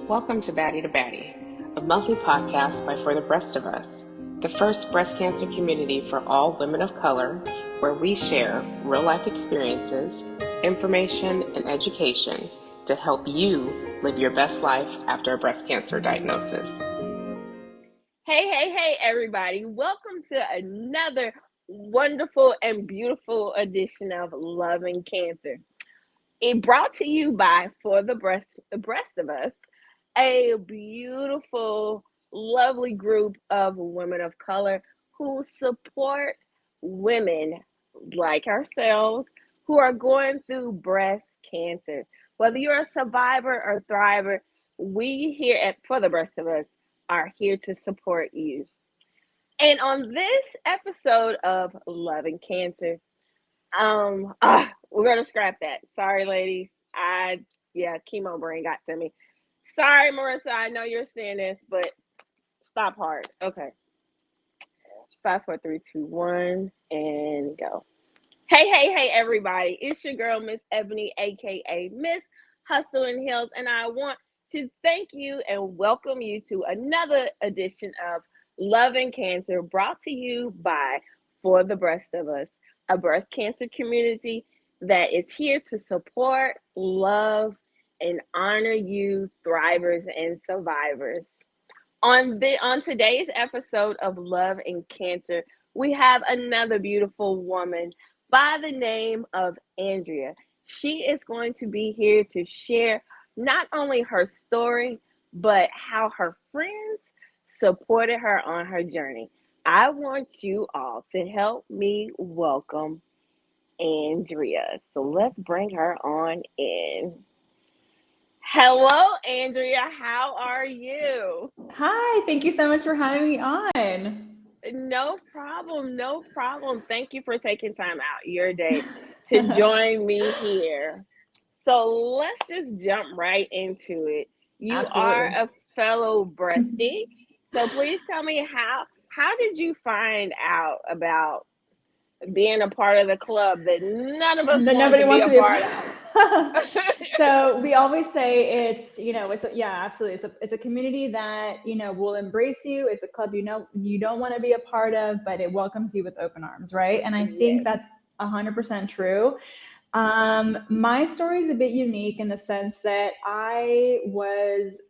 Welcome to Baddie, a monthly podcast by For the Breast of Us, the first breast cancer community for all women of color, where we share real-life experiences, information, and education to help you live your best life after a breast cancer diagnosis. Hey, everybody. Welcome to another wonderful and beautiful edition of Loving Cancer. It brought to you by For the Breast of Us, a beautiful, lovely group of women of color who support women like ourselves who are going through breast cancer. Whether you're a survivor or thriver, we here at For the Breast of Us are here to support you. And on this episode of Loving Cancer, we're gonna scrap that. Sorry, ladies. Chemo brain got to me. Sorry, Marissa. I know you're seeing this, but stop hard. Okay. 5, 4, 3, 2, 1, and go. Hey, everybody. It's your girl, Miss Eboney, aka Miss Hustle and Hills, and I want to thank you and welcome you to another edition of Loving Cancer, brought to you by For the Breast of Us, a breast cancer community that is here to support, love, and honor you, thrivers and survivors. On today's episode of Love and Cancer, we have another beautiful woman by the name of Andrea. She is going to be here to share not only her story, but how her friends supported her on her journey. I want you all to help me welcome Andrea. So let's bring her on in. Hello, Andrea. How are you? Hi, thank you so much for having me on. No problem. Thank you for taking time out your day to join me here. So let's just jump right into it. You are Absolutely. a fellow breastie. So please tell me how did you find out about being a part of the club that none of us Nobody want wants to to be be a part of? So we always say absolutely. It's a community that, will embrace you. It's a club you don't want to be a part of, but it welcomes you with open arms, right? And I think Yes. that's 100% true. My story is a bit unique in the sense that I was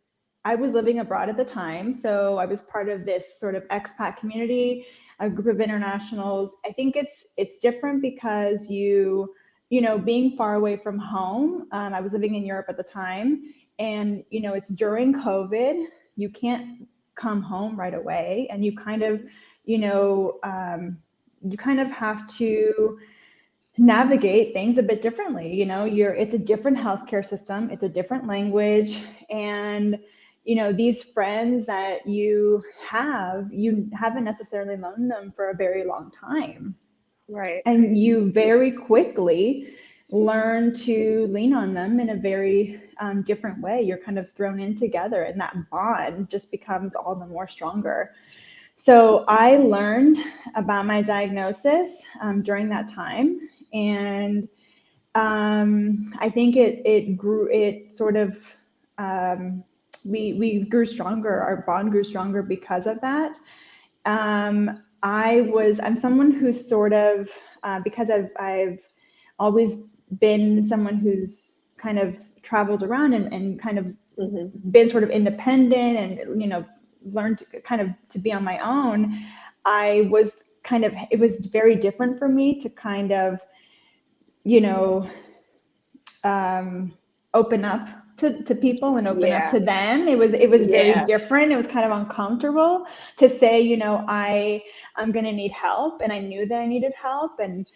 living abroad at the time, so I was part of this sort of expat community, a group of internationals. I think it's different because being far away from home. I was living in Europe at the time, and it's during COVID. You can't come home right away, and you kind of have to navigate things a bit differently. It's a different healthcare system, it's a different language, and these friends that you haven't necessarily known them for a very long time, Right. and you very quickly learn to lean on them in a very different way. You're kind of thrown in together, and that bond just becomes all the more stronger. So I learned about my diagnosis during that time, and I think it grew. It sort of we grew stronger. Our bond grew stronger because of that. I'm someone who's sort of because I've always been someone who's kind of traveled around and kind of been sort of independent and learned kind of to be on my own. It was very different for me to kind of open up to people and open up to them. It was very different. It was kind of uncomfortable to say, I'm going to need help. And I knew that I needed help. And,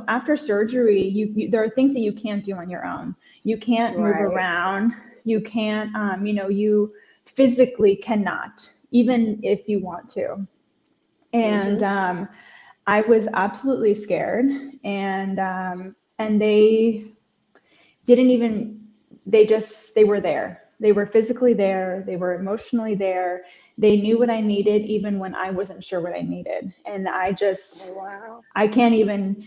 after surgery, there are things that you can't do on your own. You can't move around. You can't, you physically cannot, even if you want to. And I was absolutely scared. And they didn't even, they were there. They were physically there. They were emotionally there. They knew what I needed, even when I wasn't sure what I needed. And I can't even,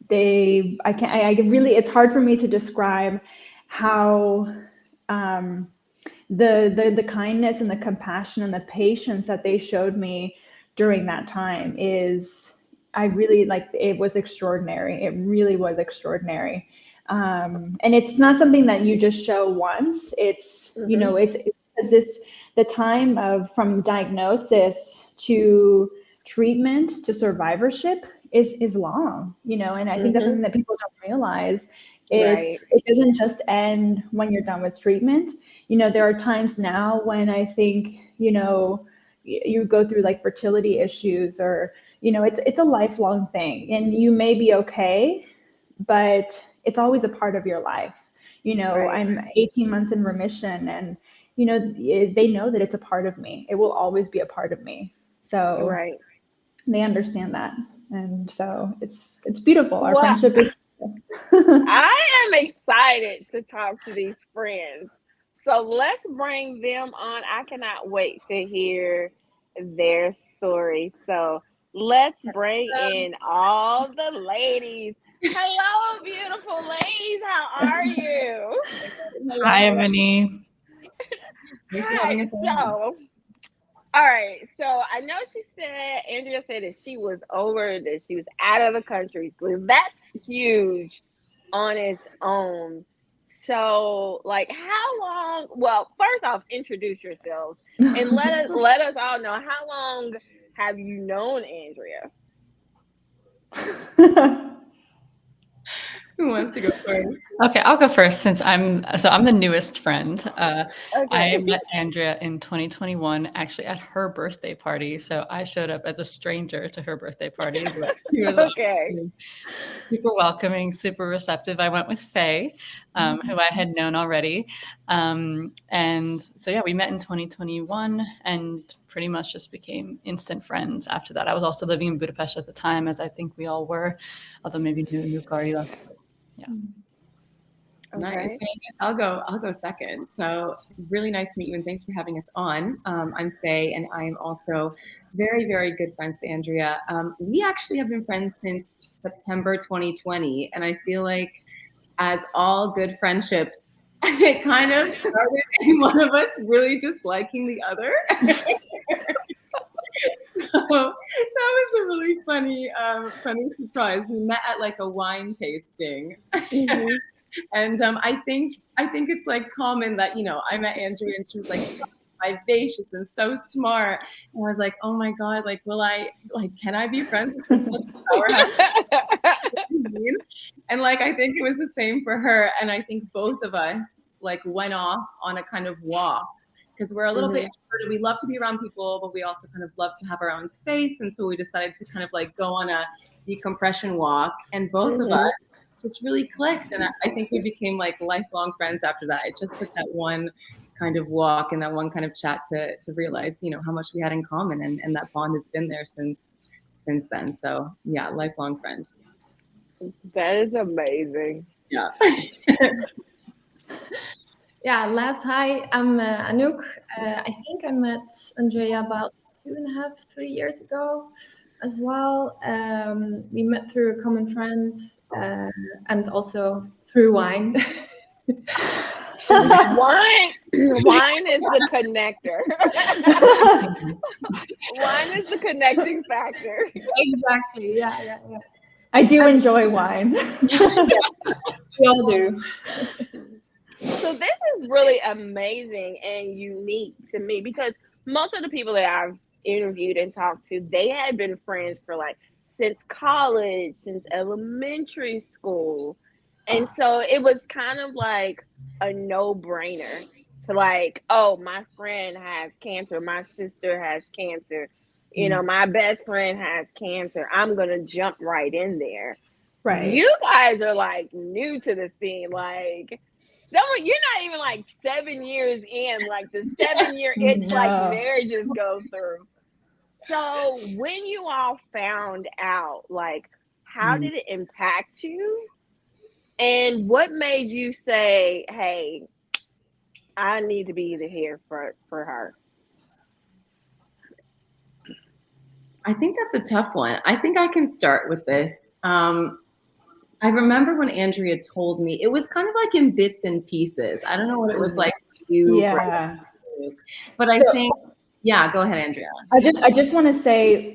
it's hard for me to describe how the kindness and the compassion and the patience that they showed me during that time I really like, it was extraordinary. It really was extraordinary. And it's not something that you just show once. It's, you know, it's the time from diagnosis to treatment to survivorship is long, you know, and I think that's something that people don't realize. It doesn't just end when you're done with treatment. You know, there are times now when I think, you know, you go through like fertility issues, or, you know, it's a lifelong thing, and you may be okay, but it's always a part of your life. You know, I'm 18 months in remission, and, you know, they know that it's a part of me. It will always be a part of me. So they understand that. And so it's beautiful. Our friendship is I am excited to talk to these friends. So let's bring them on. I cannot wait to hear their story. So let's bring in all the ladies. Hello, beautiful ladies. How are you? Hi, Ebony. Hi. So, all right. So I know Andrea said that she was out of the country. That's huge on its own. So, like, how long? Well, first off, introduce yourselves and let us all know, how long have you known Andrea? Who wants to go first? Okay, I'll go first since I'm the newest friend. I met Andrea in 2021, actually at her birthday party. So I showed up as a stranger to her birthday party, but she was super welcoming, super receptive. I went with Faye, who I had known already. And so, yeah, we met in 2021 and pretty much just became instant friends after that. I was also living in Budapest at the time, as I think we all were, although maybe Nuke already left. Yeah. Nice. I'll go second. So really nice to meet you, and thanks for having us on. I'm Faye, and I'm also very, very good friends with Andrea. We actually have been friends since September 2020, and I feel like, as all good friendships, it kind of started in one of us really disliking the other. So that was a really funny surprise. We met at like a wine tasting. And I think it's like common that, you know, I met Andrea and she was like vivacious and so smart, and I was like, oh my god, like, can I be friends with such a powerhouse? And like, I think it was the same for her, and I think both of us like went off on a kind of walk, because we're a little bit introverted. We love to be around people, but we also kind of love to have our own space, and so we decided to kind of like go on a decompression walk, and both of us just really clicked, and I think we became like lifelong friends after that. It just took that one kind of walk and that one kind of chat to realize, you know, how much we had in common, and that bond has been there since then. So yeah, lifelong friend. That is amazing. Yeah. Yeah, hi, I'm Anouk. I think I met Andrea about 2.5-3 years ago as well. We met through a common friend, and also through wine. Wine is the connector. Wine is the connecting factor. Exactly. Yeah. I do enjoy wine. We all do. So this is really amazing and unique to me, because most of the people that I've interviewed and talked to, they had been friends for like since college, since elementary school. And so it was kind of like a no-brainer to like, oh, my friend has cancer, my sister has cancer, you know, my best friend has cancer. I'm going to jump right in there. Right. You guys are like new to the scene. Like, you're not even like 7 years in, like the 7-year itch, like marriages go through. So when you all found out, like, how did it impact you? And what made you say, hey, I need to be here for her? I think that's a tough one. I think I can start with this. I remember when Andrea told me, it was kind of like in bits and pieces. I don't know what it was like for you, Yeah. but I think, yeah, go ahead, Andrea. I just want to say,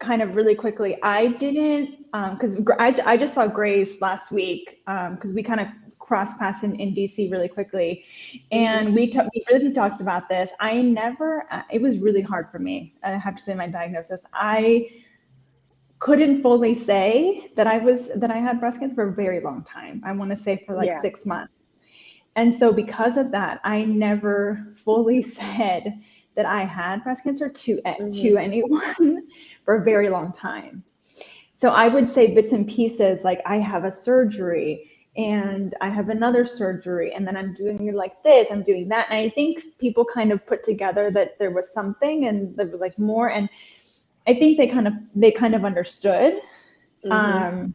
kind of really quickly, I didn't, because I just saw Grace last week, because we kind of crossed paths in DC really quickly, and we really talked about this. I never, it was really hard for me. I have to say my diagnosis. I couldn't fully say that I had breast cancer for a very long time. I want to say for like 6 months. And so because of that, I never fully said that I had breast cancer to anyone for a very long time. So I would say bits and pieces, like I have a surgery and I have another surgery, and then I'm doing like this, I'm doing that. And I think people kind of put together that there was something and there was like more. And I think they kind of understood. And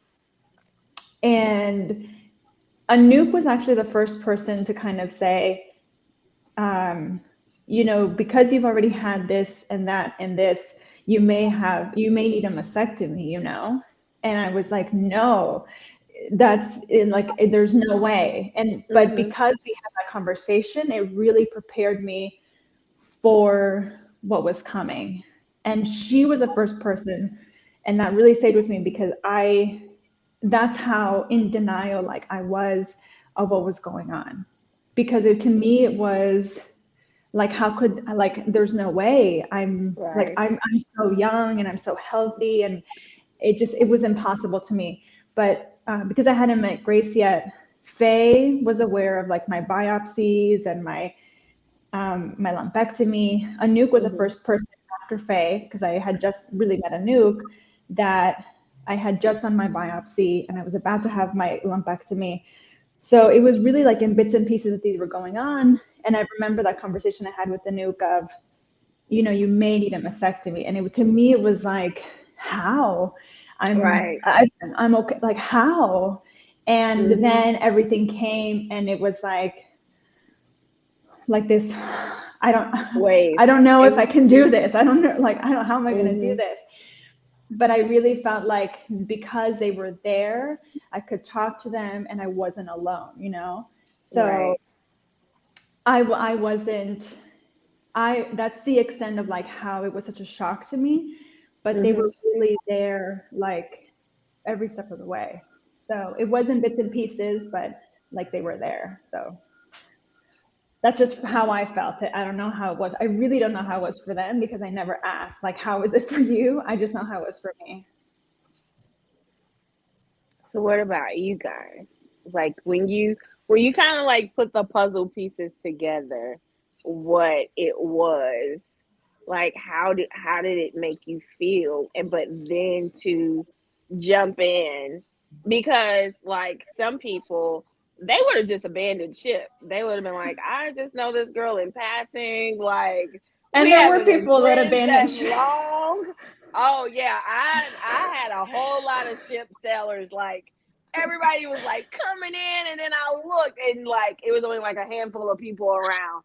Anouk was actually the first person to kind of say, you know, because you've already had this and that and this, you may need a mastectomy, you know? And I was like, no, there's no way. But because we had that conversation, it really prepared me for what was coming. And she was the first person, and that really stayed with me because that's how in denial like I was of what was going on. Because to me it was like, how could, like, there's no way. I'm so young and I'm so healthy, and it was impossible to me. But because I hadn't met Grace yet, Faye was aware of like my biopsies and my lumpectomy. Anouk was the first person after Faye, because I had just really met Anouk, that I had just done my biopsy and I was about to have my lumpectomy. So it was really like in bits and pieces that these were going on. And I remember that conversation I had with Anouk of, you know, you may need a mastectomy. And to me, it was like, how? I'm okay. Like, how? And then everything came, and it was like this, I don't know if I can do this. I don't know, how am I going to do this? But I really felt like because they were there, I could talk to them and I wasn't alone, you know? So I wasn't, that's the extent of like how it was such a shock to me, but they were really there like every step of the way. So it wasn't bits and pieces, but like they were there. So that's just how I felt it. I don't know how it was. I really don't know how it was for them because I never asked, like, how is it for you? I just know how it was for me. So what about you guys? Like when you kind of like put the puzzle pieces together, what it was, like how did it make you feel? But then to jump in, because like some people, they would have just abandoned ship. They would have been like, I just know this girl in passing, like, and there were people that abandoned ship. Oh yeah, I had a whole lot of ship sailors. Like everybody was like coming in, and then I looked, and like it was only like a handful of people around,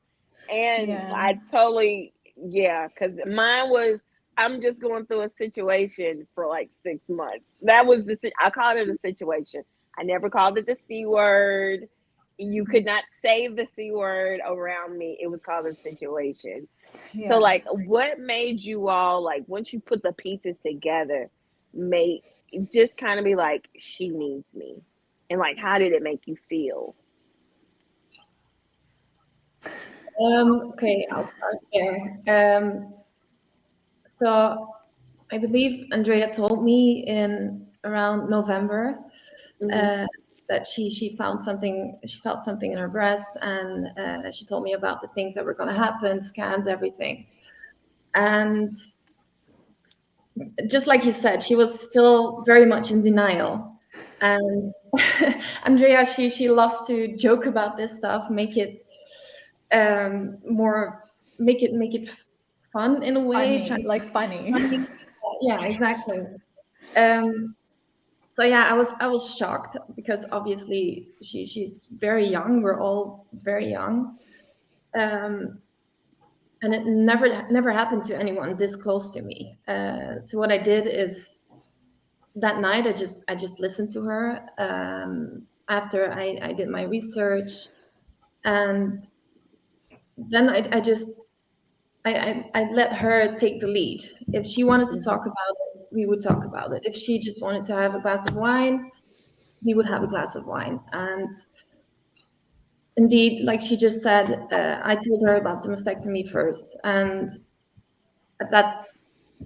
and I totally because mine was, I'm just going through a situation for like 6 months. That was I called it a situation. I never called it the C word. You could not say the C word around me. It was called a situation. Yeah. So like what made you all, like once you put the pieces together, just kind of be like, she needs me? And like, how did it make you feel? Okay, I'll start there. So I believe Andrea told me in around November that she found something, she felt something in her breast, and she told me about the things that were going to happen, scans, everything. And just like you said, she was still very much in denial. And Andrea, she loves to joke about this stuff, make it make it fun in a way, funny. Yeah, exactly. So yeah, I was shocked because obviously she's very young. We're all very young, and it never happened to anyone this close to me. So what I did is that night, I just listened to her after I did my research, and then I let her take the lead. If she wanted to talk about it, we would talk about it. If she just wanted to have a glass of wine, we would have a glass of wine. And indeed, like she just said, I told her about the mastectomy first, and at that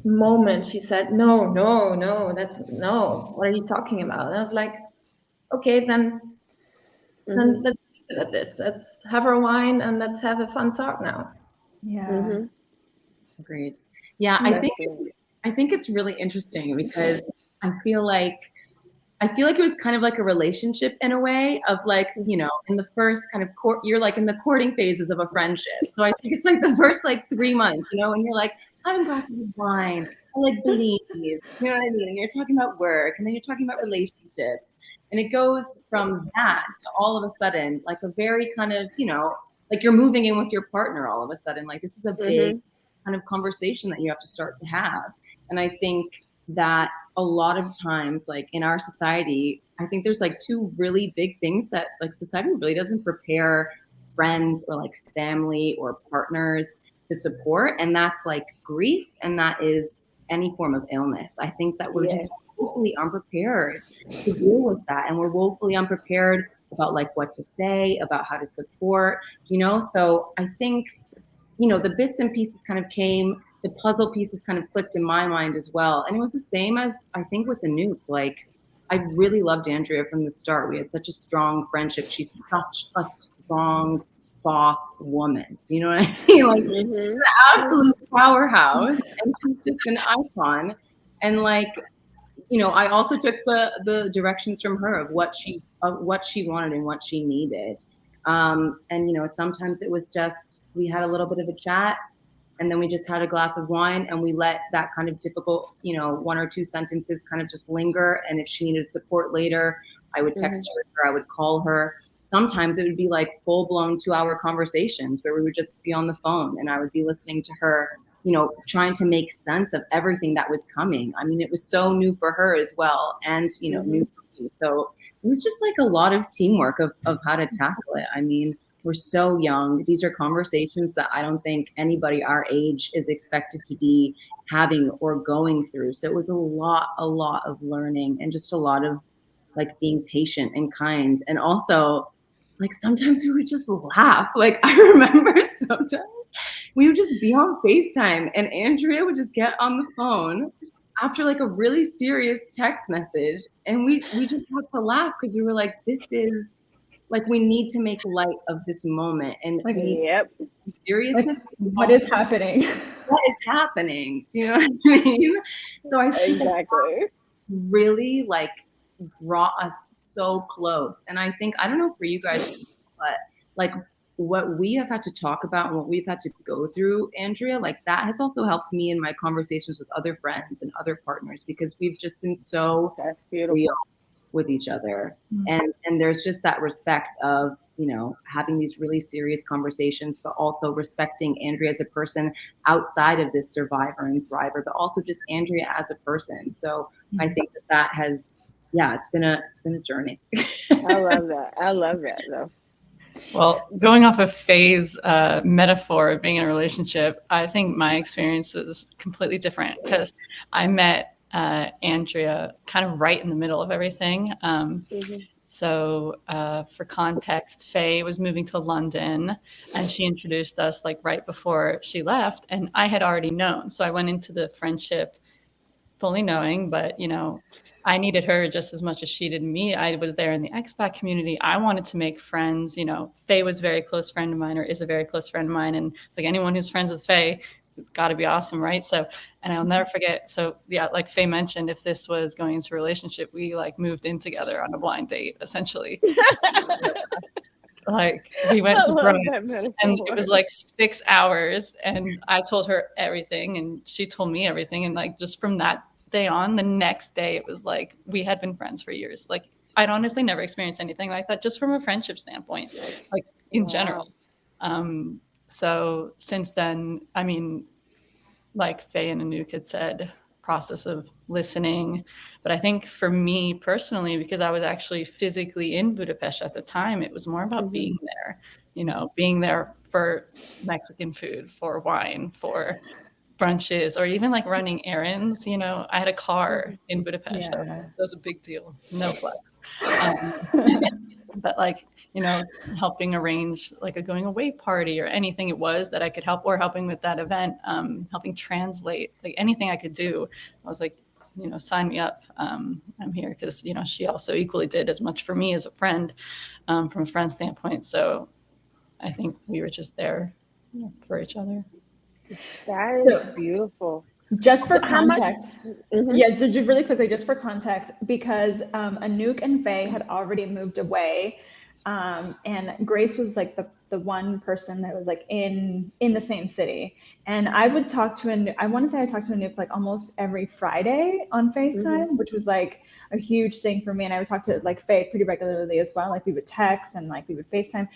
moment she said, no, that's no, what are you talking about? And I was like, okay, then let's leave it at this. Let's have our wine and let's have a fun talk now. Yeah. Agreed. Yeah, I think it's really interesting because I feel like it was kind of like a relationship in a way of like, you know, in the first kind of you're like in the courting phases of a friendship. So I think it's like the first like 3 months, you know, and you're like having glasses of wine, or like Belize, you know what I mean? And you're talking about work, and then you're talking about relationships. And it goes from that to all of a sudden, like a very kind of, you know, like you're moving in with your partner all of a sudden. Like this is a big kind of conversation that you have to start to have. And I think that a lot of times, like in our society, I think there's like two really big things that like society really doesn't prepare friends or like family or partners to support. And that's like grief, and that is any form of illness. I think that we're just woefully unprepared to deal with that. And we're woefully unprepared about like what to say, about how to support, you know? So I think, you know, the bits and pieces kind of came, the puzzle pieces kind of clicked in my mind as well. And it was the same as I think with Anouk. Like, I really loved Andrea from the start. We had such a strong friendship. She's such a strong boss woman. Do you know what I mean? Like, she's an absolute powerhouse, and she's just an icon. And like, you know, I also took the directions from her of what she wanted and what she needed. And you know, sometimes it was just we had a little bit of a chat, and then we just had a glass of wine, and we let that kind of difficult, you know, 1 or 2 sentences kind of just linger. And if she needed support later, I would text her or I would call her. Sometimes it would be like full blown 2-hour conversations where we would just be on the phone, and I would be listening to her, you know, trying to make sense of everything that was coming. I mean, it was so new for her as well, and, you know, new for me. So it was just like a lot of teamwork of how to tackle it. I mean, we're so young. These are conversations that I don't think anybody our age is expected to be having or going through. So it was a lot of learning, and just a lot of like being patient and kind. And also, like, sometimes we would just laugh. Like, I remember sometimes we would just be on FaceTime, and Andrea would just get on the phone after like a really serious text message, and we just had to laugh because we were like, this is like, we need to make light of this moment, and like, we need to be seriousness. Like, what is happening? What is happening? Do you know what I mean? So I think that really like brought us so close. And I think, I don't know for you guys, but like what we have had to talk about and what we've had to go through, Andrea, like that has also helped me in my conversations with other friends and other partners, because we've just been so real with each other. And there's just that respect of, you know, having these really serious conversations, but also respecting Andrea as a person outside of this survivor and thriver, but also just Andrea as a person. So I think that has, yeah, it's been a journey. I love that though. Well, going off of Faye's metaphor of being in a relationship, I think my experience was completely different, because I met Andrea kind of right in the middle of everything. So for context, Faye was moving to London, and she introduced us like right before she left, and I had already known. So I went into the friendship fully knowing, but, you know, I needed her just as much as she did me. I was there in the expat community. I wanted to make friends. You know, Faye was a very close friend of mine, or is a very close friend of mine. And it's like, anyone who's friends with Faye, it's got to be awesome, right? So, and I'll never forget. So yeah, like Faye mentioned, if this was going into a relationship, we like moved in together on a blind date, essentially. Like, we went to brunch, and it was like 6 hours, and I told her everything, and she told me everything. And like, just from that day on, the next day, it was like we had been friends for years. Like, I'd honestly never experienced anything like that, just from a friendship standpoint, like in general. So since then, I mean, like Faye and Anouk had said, process of listening. But I think for me personally, because I was actually physically in Budapest at the time, it was more about being there, being there for Mexican food, for wine, for brunches, or even like running errands. I had a car in Budapest. Yeah. That was a big deal. No flex. But like, helping arrange like a going away party or anything it was that I could help, or helping with that event, helping translate, like anything I could do. I was like, sign me up. I'm here, because, she also equally did as much for me as a friend, from a friend standpoint. So I think we were just there for each other. That is beautiful. Just for context, yeah, so just really quickly, just for context, because Anouk and Faye had already moved away, and Grace was like the one person that was like in the same city. And I would talk to Anouk, I want to say I talked to Anouk like almost every Friday on FaceTime, which was like a huge thing for me. And I would talk to like Faye pretty regularly as well. Like we would text and like we would FaceTime,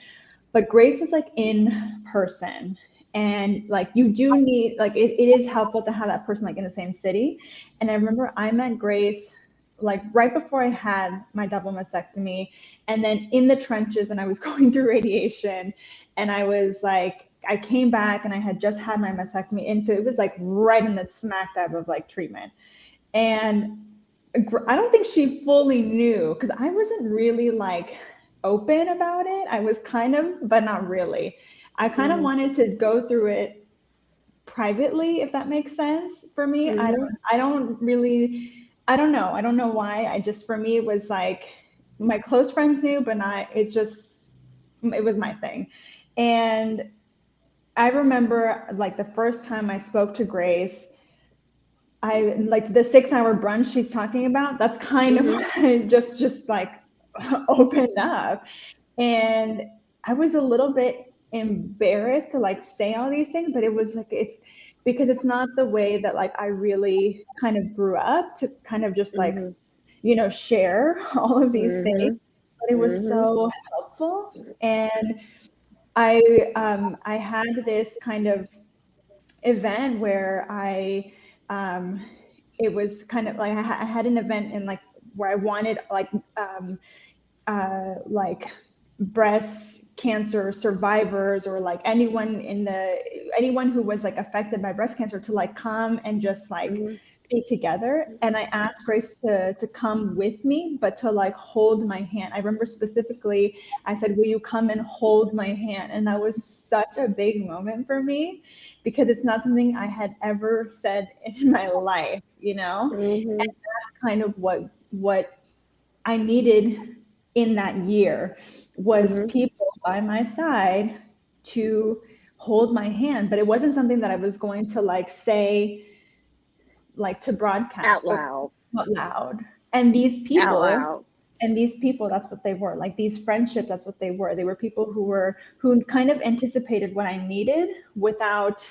but Grace was like in person. And like you do need, like it is helpful to have that person like in the same city. And I remember I met Grace like right before I had my double mastectomy, and then in the trenches when I was going through radiation, and I was like, I came back and I had just had my mastectomy, and so it was like right in the smack dab of like treatment. And I don't think she fully knew, because I wasn't really like open about it. I was kind of, but not really. I kind of wanted to go through it privately, if that makes sense for me. I don't know why. For me, it was like my close friends knew, but it was my thing. And I remember like the first time I spoke to Grace, I like the 6-hour brunch she's talking about. That's kind of when I just like opened up. And I was a little bit embarrassed to like say all these things, but it was like, it's because it's not the way that like I really kind of grew up to kind of just like, share all of these things. But it was so helpful. And I had this kind of event where it was kind of like I had an event in like where I wanted like breast cancer survivors, or like anyone who was like affected by breast cancer, to like come and just like be together. And I asked Grace to come with me, but to like hold my hand. I remember specifically, I said, will you come and hold my hand? And that was such a big moment for me, because it's not something I had ever said in my life, and that's kind of what I needed in that year, was people by my side to hold my hand. But it wasn't something that I was going to like say, like to broadcast out loud. And these people, that's what they were. Like these friendships, that's what they were. They were people who kind of anticipated what I needed without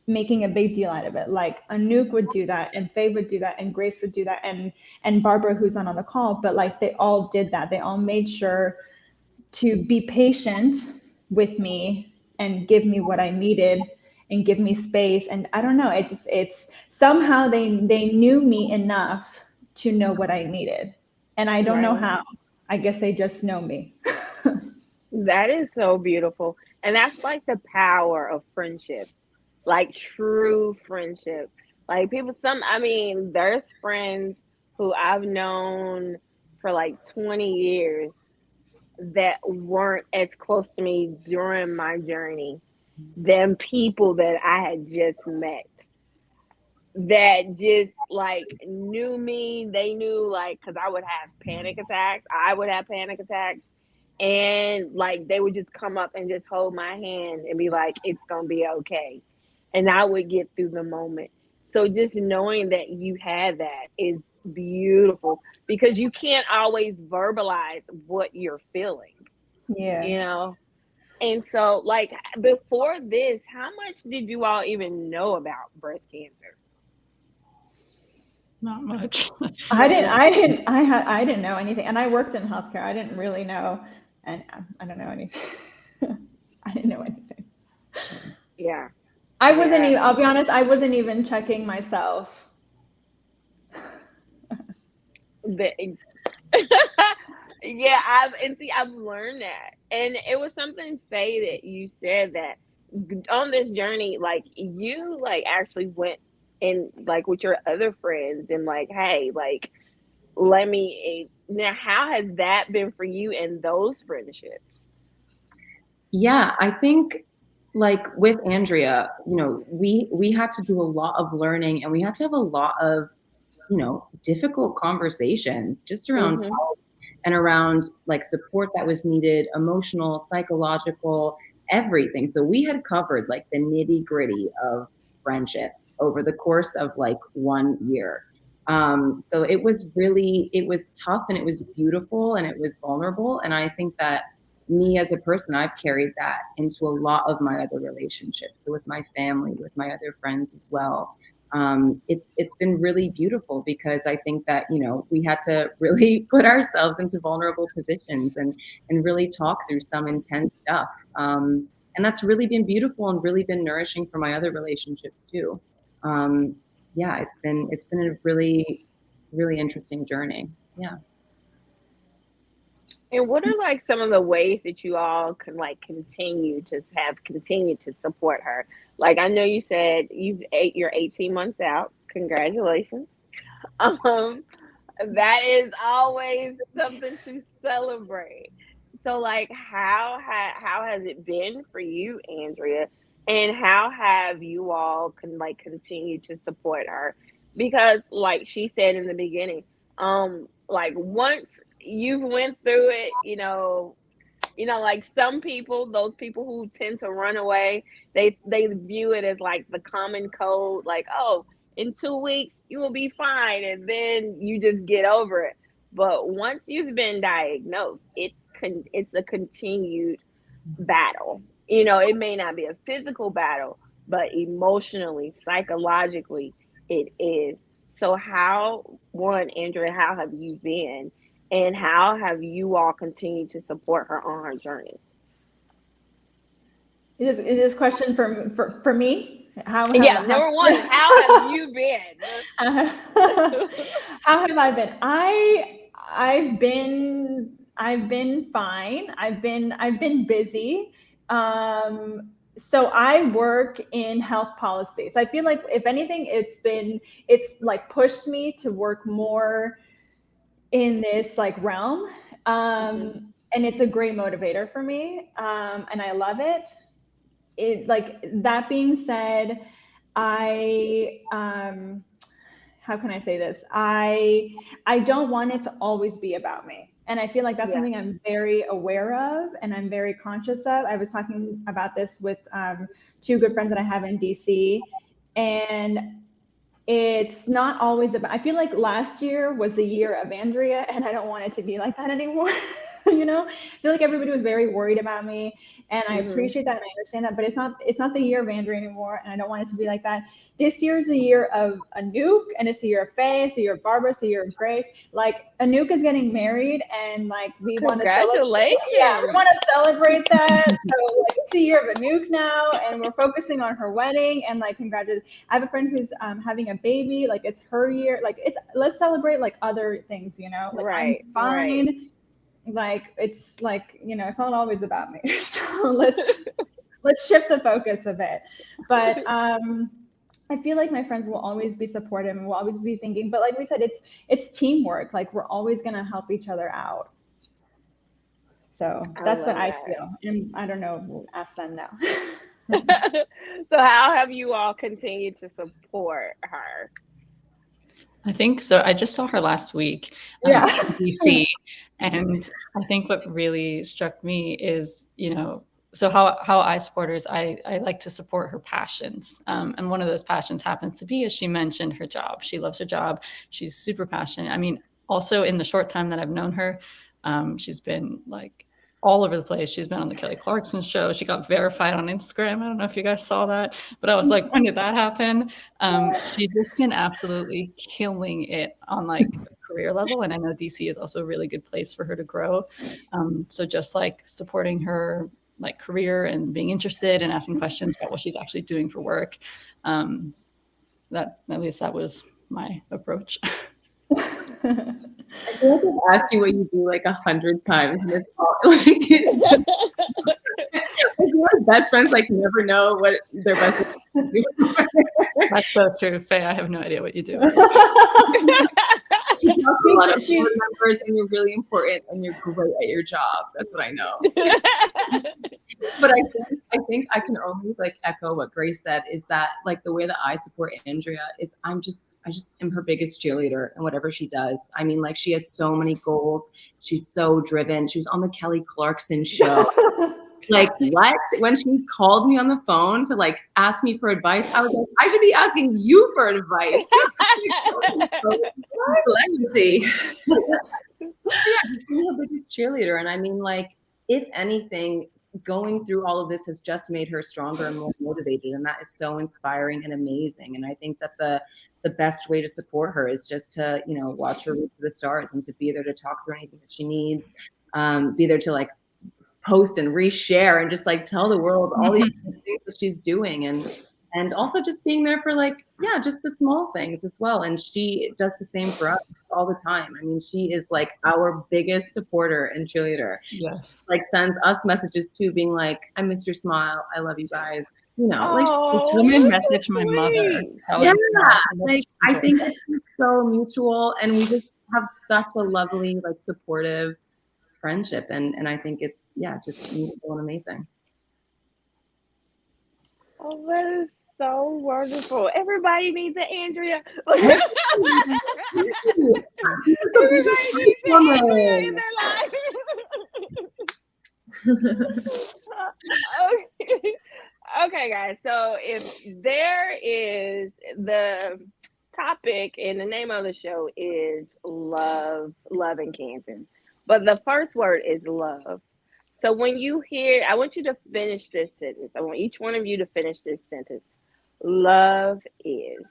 making a big deal out of it. Like Anouk would do that, and Faye would do that, and Grace would do that, and Barbara, who's on the call. But like they all did that. They all made sure to be patient with me and give me what I needed and give me space. And I don't know, it's somehow they knew me enough to know what I needed. And I don't know how. I guess they just know me. That is so beautiful. And that's like the power of friendship. Like true friendship. Like there's friends who I've known for like 20 years that weren't as close to me during my journey than people that I had just met, that just like knew me. They knew, like, because I would have panic attacks. And like they would just come up and just hold my hand and be like, it's gonna be okay. And I would get through the moment. So just knowing that you had that is beautiful, because you can't always verbalize what you're feeling. Yeah. And so like before this, how much did you all even know about breast cancer? Not much. I didn't know anything. And I worked in healthcare. I didn't really know, and I don't know anything. I didn't know anything. Yeah. wasn't even, I'll be honest, I wasn't even checking myself. Yeah, I've learned that. And it was something, Faye, that you said that on this journey, like you like actually went in like with your other friends and like, hey, like let me now how has that been for you and those friendships? Yeah, I think like with Andrea, you know, we had to do a lot of learning and we had to have a lot of, you know, difficult conversations just around health and around like support that was needed, emotional, psychological, everything. So we had covered like the nitty-gritty of friendship over the course of like 1 year. So it was tough and it was beautiful and it was vulnerable. And I think that me as a person, I've carried that into a lot of my other relationships. So with my family, with my other friends as well. It's been really beautiful because I think that, you know, we had to really put ourselves into vulnerable positions and really talk through some intense stuff. And that's really been beautiful and really been nourishing for my other relationships too. Yeah, it's been a really, really interesting journey. Yeah. And what are like some of the ways that you all can like continue to support her? Like I know you said you're 18 months out. Congratulations. That is always something to celebrate. So like how has it been for you, Andrea? And how have you all continue to support her? Because like she said in the beginning, like once you've went through it, like some people, those people who tend to run away, they view it as like the common code, like, oh, in 2 weeks you will be fine, and then you just get over it. But once you've been diagnosed, it's a continued battle. It may not be a physical battle, but emotionally, psychologically, it is. So Andrea, how have you been? And how have you all continued to support her on her journey? Is this question for me? Number one, how have you been? How have I been? I've been fine. I've been busy. So I work in health policy. So I feel like if anything, it's like pushed me to work more in this like realm. And it's a great motivator for me. And I love it. Like that being said, how can I say this? I don't want it to always be about me. And I feel like that's something I'm very aware of and I'm very conscious of. I was talking about this with two good friends that I have in DC, and it's not always about, I feel like last year was the year of Andrea, and I don't want it to be like that anymore. I feel like everybody was very worried about me, and I appreciate that and I understand that, but it's not the year of Andrea anymore, and I don't want it to be like that. This year is the year of Anouk, and it's the year of Faye, it's the year of Barbara, it's the year of Grace. Like Anouk is getting married, and like we want to celebrate. Yeah, we want to celebrate that. So like, it's the year of Anouk now, and we're focusing on her wedding, and like congratulations. I have a friend who's having a baby. Like it's her year. Like let's celebrate like other things. Like I'm fine. Right. Like it's like it's not always about me. So let's shift the focus a bit. But I feel like my friends will always be supportive and will always be thinking, but like we said, it's teamwork. Like we're always gonna help each other out. So that's what I feel. And I don't know, we'll ask them now. So how have you all continued to support her? I think so. I just saw her last week in DC, and I think what really struck me is, so how I support her is I like to support her passions. And one of those passions happens to be, as she mentioned, her job. She loves her job. She's super passionate. I mean, also in the short time that I've known her, she's been like all over the place. She's been on the Kelly Clarkson show. She got verified on Instagram. I don't know if you guys saw that, but I was like, when did that happen? She's just been absolutely killing it on like a career level. And I know DC is also a really good place for her to grow. So just like supporting her like career and being interested and asking questions about what she's actually doing for work. That at least that was my approach. I feel like I've asked you what you do like 100 times in this call. Like, it's just, I feel like best friends like never know what their best friends do. That's so true, Faye. I have no idea what you do. You talk to a lot of board members, and you're really important, and you're great at your job. That's what I know. But I think I can only like echo what Grace said, is that like the way that I support Andrea is I just am her biggest cheerleader in whatever she does. I mean, like, she has so many goals. She's so driven. She was on the Kelly Clarkson show. Like, what? When she called me on the phone to like ask me for advice, I was like, I should be asking you for advice. Celebrity. Yeah, she's her biggest cheerleader. And I mean, like, if anything, going through all of this has just made her stronger and more motivated. And that is so inspiring and amazing. And I think that the best way to support her is just to, you know, watch her reach for the stars and to be there to talk through anything that she needs, be there to like post and reshare and just like tell the world all these things that she's doing, and also just being there for like, yeah, just the small things as well. And she does the same for us all the time. I mean, she is like our biggest supporter and cheerleader. Yes. Like, sends us messages too, being like, I missed your smile, I love you guys. You know, like, this woman messaged my mother. Yeah, like, I think it's so mutual, and we just have such a lovely, like, supportive friendship, and I think it's, yeah, just beautiful and amazing. Oh, that is so wonderful. Everybody needs an Andrea. Everybody needs an Andrea in their life. Okay, guys. So if there is, the topic and the name of the show is love and cancer. But the first word is love. So when you hear, I want you to finish this sentence. I want each one of you to finish this sentence. Love is.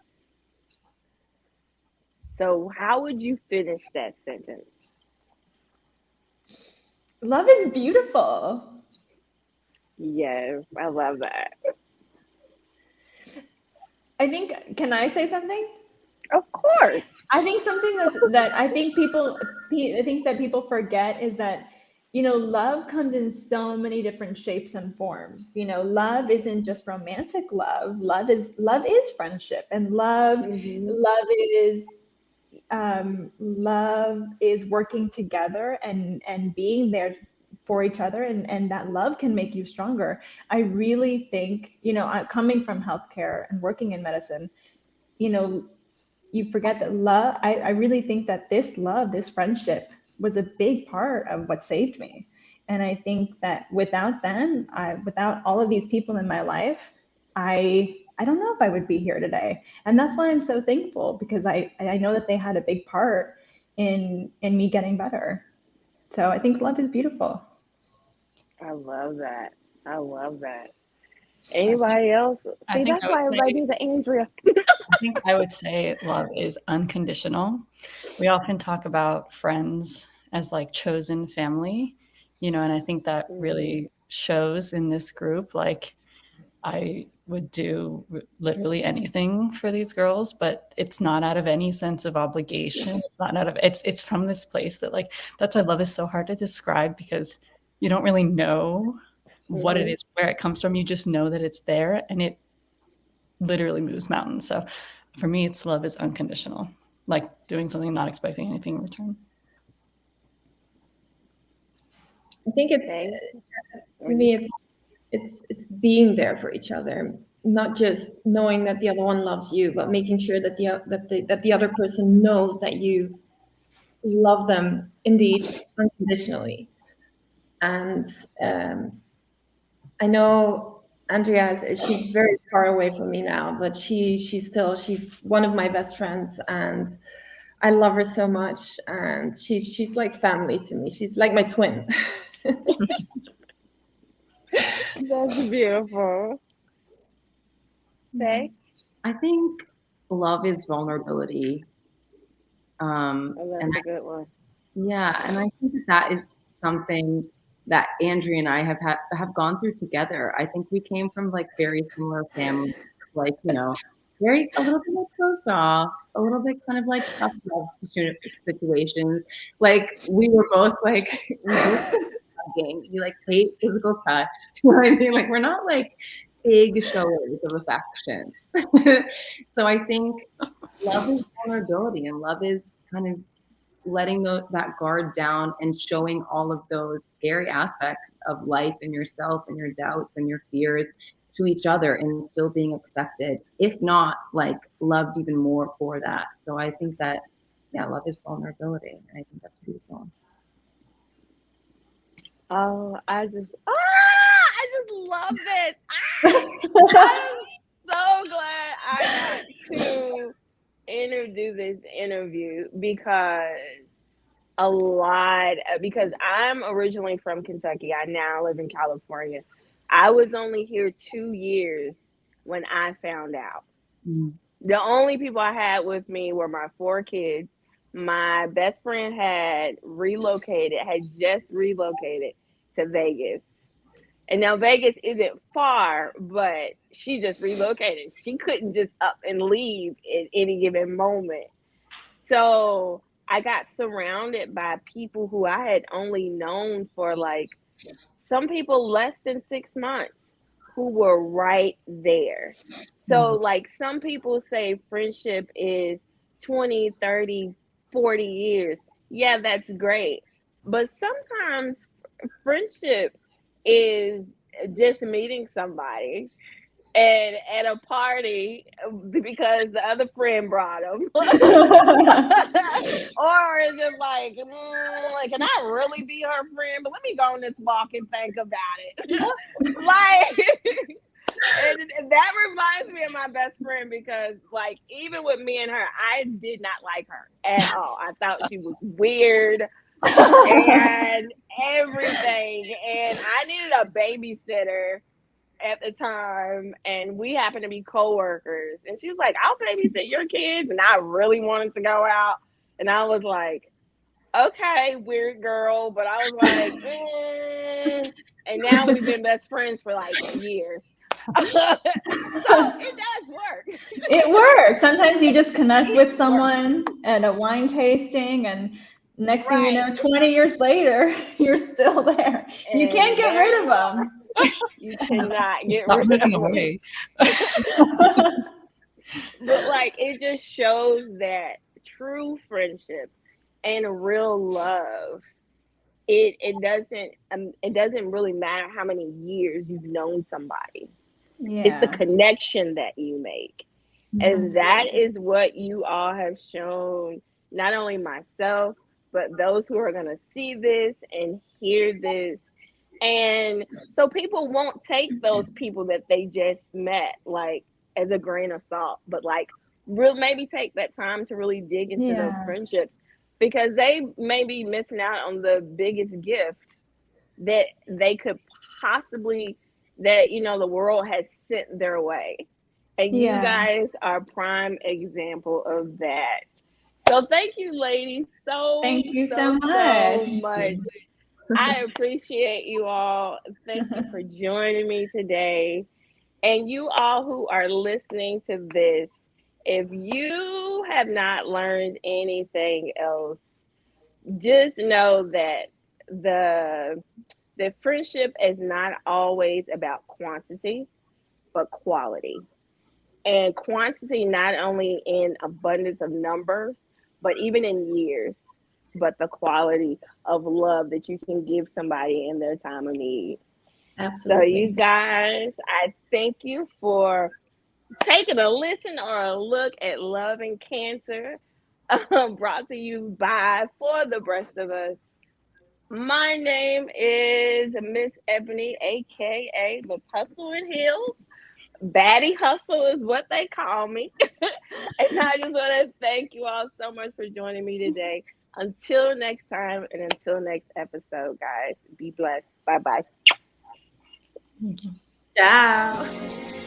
So how would you finish that sentence? Love is beautiful. Yes, I love that. I think, can I say something? Of course. I think something that I think that people forget is that, you know, love comes in so many different shapes and forms. You know, love isn't just romantic love. Love is friendship, and love is working together and being there for each other, and that love can make you stronger. I really think, you know, coming from healthcare and working in medicine, you know, you forget that love, I really think that this friendship was a big part of what saved me. And I think that without them, without all of these people in my life, I don't know if I would be here today. And that's why I'm so thankful, because I know that they had a big part in me getting better. So I think love is beautiful. I love that. Anybody else? See, that's why everybody needs an Andrea. I think I would say love is unconditional. We often talk about friends as like chosen family, you know, and I think that really shows in this group. Like, I would do literally anything for these girls, but it's not out of any sense of obligation. It's not out of, it's from this place that, like, that's why love is so hard to describe, because you don't really know what it is, where it comes from. You just know that it's there, and it literally moves mountains. So for me, it's love is unconditional, like doing something, not expecting anything in return. I think it's, to me, it's being there for each other, not just knowing that the other one loves you, but making sure that the other person knows that you love them indeed unconditionally. And I know Andrea, she's very far away from me now, but she's one of my best friends, and I love her so much, and she's like family to me. She's like my twin. That's beautiful. Say? I think love is vulnerability. That's a good one. Yeah, and I think that is something that Andrea and I have gone through together. I think we came from like very similar families, like, you know, very a little bit like closed off, a little bit kind of like tough love situations. Like we were both like we both hugging. We like hate physical touch. You know what I mean? Like we're not like big showers of affection. So I think love is vulnerability, and love is kind of letting that guard down and showing all of those scary aspects of life and yourself and your doubts and your fears to each other, and still being accepted, if not like loved even more for that. So I think that, yeah, love is vulnerability, and I think that's beautiful. Oh, I just love this. I'm so glad I got to do this interview because I'm originally from Kentucky. I now live in California. I was only here 2 years when I found out. The only people I had with me were my 4 kids. My best friend had just relocated to Vegas. And now Vegas isn't far, but she just relocated. She couldn't just up and leave at any given moment. So I got surrounded by people who I had only known for like some people less than 6 months, who were right there. So like some people say friendship is 20, 30, 40 years. Yeah, that's great. But sometimes friendship is just meeting somebody and at a party because the other friend brought them. Or is it like, can I really be her friend? But let me go on this walk and think about it. Like, and that reminds me of my best friend, because like even with me and her, I did not like her at all. I thought she was weird and everything, and I needed a babysitter at the time, and we happened to be co-workers, and she was like, I'll babysit your kids, and I really wanted to go out, and I was like, okay, weird girl, but I was like, and now we've been best friends for like years. So it does work. It works. Sometimes you just connect with someone at a wine tasting, and next thing you know, 20 years later, you're still there. And you can't get rid of them. You cannot get rid of them. Away. But like, it just shows that true friendship and real love, it doesn't really matter how many years you've known somebody. Yeah. It's the connection that you make. And that is what you all have shown, not only myself, but those who are going to see this and hear this. And so people won't take those people that they just met like as a grain of salt, but like maybe take that time to really dig into those friendships, because they may be missing out on the biggest gift that they could possibly, that, you know, the world has sent their way. And you guys are prime example of that. So thank you, ladies, thank you so much. I appreciate you all. Thank you for joining me today. And you all who are listening to this, if you have not learned anything else, just know that the friendship is not always about quantity, but quality. And quantity not only in abundance of numbers, but even in years, but the quality of love that you can give somebody in their time of need. Absolutely. So you guys, I thank you for taking a listen or a look at Love and Cancer, brought to you by For the Rest of Us. My name is Miss Eboney, aka Miss Hustle and Heels. Baddie Hustle is what they call me. And I just want to thank you all so much for joining me today. Until next time, and until next episode, guys, be blessed. Bye-bye. Ciao.